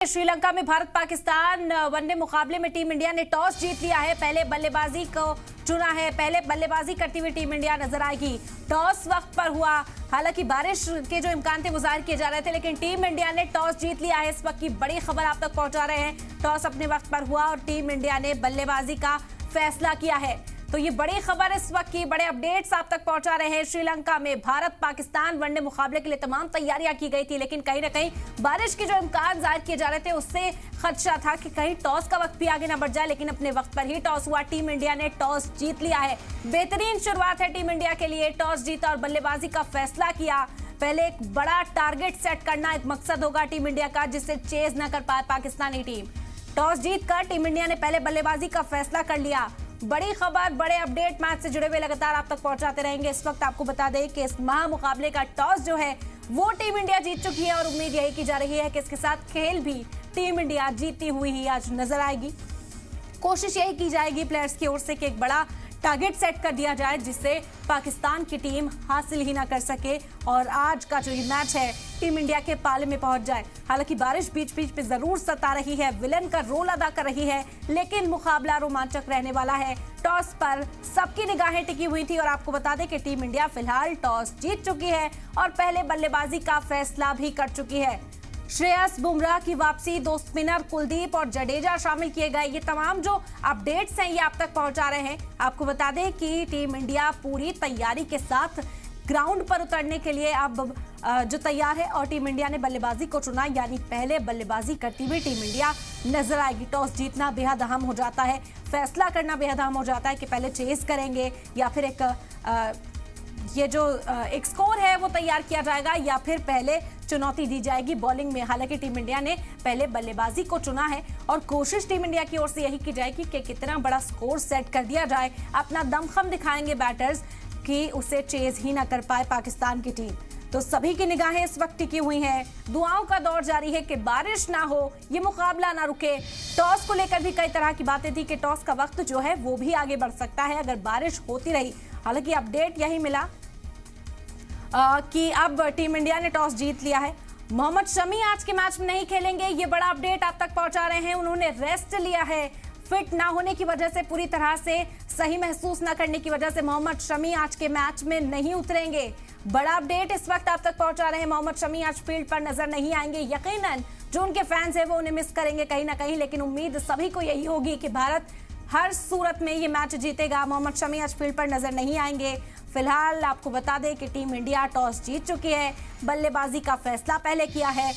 श्रीलंका में भारत पाकिस्तान वनडे मुकाबले में टीम इंडिया ने टॉस जीत लिया है। पहले बल्लेबाजी को चुना है। पहले बल्लेबाजी करती हुई टीम इंडिया नजर आएगी। टॉस वक्त पर हुआ, हालांकि बारिश के जो इम्कान थे वो जाहिर किए जा रहे थे, लेकिन टीम इंडिया ने टॉस जीत लिया है। इस वक्त की बड़ी खबर आप तक पहुंचा रहे हैं। टॉस अपने वक्त पर हुआ और टीम इंडिया ने बल्लेबाजी का फैसला किया है। तो ये बड़ी खबर इस वक्त की, बड़े अपडेट्स आप तक पहुंचा रहे हैं। श्रीलंका में भारत पाकिस्तान वनडे मुकाबले के लिए तमाम तैयारियां की गई थी, लेकिन कहीं ना कहीं बारिश के जो इम्कान जाहिर किए जा रहे थे उससे खदशा था कि कहीं टॉस का वक्त भी आगे ना बढ़ जाए, लेकिन अपने वक्त पर ही टॉस हुआ। टीम इंडिया ने टॉस जीत लिया है। बेहतरीन शुरुआत है टीम इंडिया के लिए। टॉस जीता और बल्लेबाजी का फैसला किया। पहले एक बड़ा टारगेट सेट करना एक मकसद होगा टीम इंडिया का, जिससे चेज न कर पाए पाकिस्तानी टीम। टॉस जीतकर टीम इंडिया ने पहले बल्लेबाजी का फैसला कर लिया। बड़ी खबर, बड़े अपडेट मैच से जुड़े हुए लगातार आप तक पहुंचाते रहेंगे। इस वक्त आपको बता दें कि इस महामुकाबले का टॉस जो है वो टीम इंडिया जीत चुकी है और उम्मीद यही की जा रही है कि इसके साथ खेल भी टीम इंडिया जीतती हुई ही आज नजर आएगी। कोशिश यही की जाएगी प्लेयर्स की ओर से कि एक बड़ा टारगेट सेट कर दिया जाए जिससे पाकिस्तान की टीम हासिल ही ना कर सके और आज का जो ये मैच है टीम इंडिया के पाले में पहुंच जाए। हालांकि बारिश बीच बीच पे जरूर सता रही है, विलन का रोल अदा कर रही है, लेकिन मुकाबला रोमांचक रहने वाला है। टॉस पर सबकी निगाहें टिकी हुई थी और आपको बता दें कि टीम इंडिया फिलहाल टॉस जीत चुकी है और पहले बल्लेबाजी का फैसला भी कर चुकी है। श्रेयस, बुमराह की वापसी, दो स्पिनर कुलदीप और जडेजा शामिल किए गए। ये तमाम जो अपडेट्स हैं ये आप तक पहुंचा रहे हैं। आपको बता दें कि टीम इंडिया पूरी तैयारी के साथ ग्राउंड पर उतरने के लिए अब जो तैयार है और टीम इंडिया ने बल्लेबाजी को चुना, यानी पहले बल्लेबाजी करती हुई टीम इंडिया नजर आएगी। टॉस जीतना बेहद अहम हो जाता है, फैसला करना बेहद अहम हो जाता है कि पहले चेस करेंगे या फिर एक स्कोर है वो तैयार किया जाएगा या फिर पहले चुनौती दी जाएगी बॉलिंग में। हालांकि टीम इंडिया ने पहले बल्लेबाजी को चुना है और कोशिश टीम इंडिया की ओर से यही की जाएगी कि कितना बड़ा स्कोर सेट कर दिया जाए। अपना दमखम दिखाएंगे बैटर्स कि उसे चेज ही ना कर पाए पाकिस्तान की टीम। तो सभी की निगाहें इस वक्त टिकी हुई हैं। दुआओं का दौर जारी है कि बारिश ना हो, ये मुकाबला ना रुके। टॉस को लेकर भी कई तरह की बातें थी कि टॉस का वक्त जो है वो भी आगे बढ़ सकता है अगर बारिश होती रही। हालांकि अपडेट यही मिला कि अब टीम इंडिया ने टॉस जीत लिया है। मोहम्मद शमी आज के मैच में नहीं खेलेंगे, ये बड़ा अपडेट आप तक पहुंचा रहे हैं। उन्होंने रेस्ट लिया है। फिट ना होने की वजह से, पूरी तरह से सही महसूस न करने की वजह से मोहम्मद शमी आज के मैच में नहीं उतरेंगे। बड़ा अपडेट इस वक्त आप तक पहुंचा रहे हैं। मोहम्मद शमी आज फील्ड पर नजर नहीं आएंगे। यकीनन जो उनके फैंस हैं वो उन्हें मिस करेंगे कहीं ना कहीं, लेकिन उम्मीद सभी को यही होगी कि भारत हर सूरत में ये मैच जीतेगा। मोहम्मद शमी आज फील्ड पर नजर नहीं आएंगे। फिलहाल आपको बता दें कि टीम इंडिया टॉस जीत चुकी है, बल्लेबाजी का फैसला पहले किया है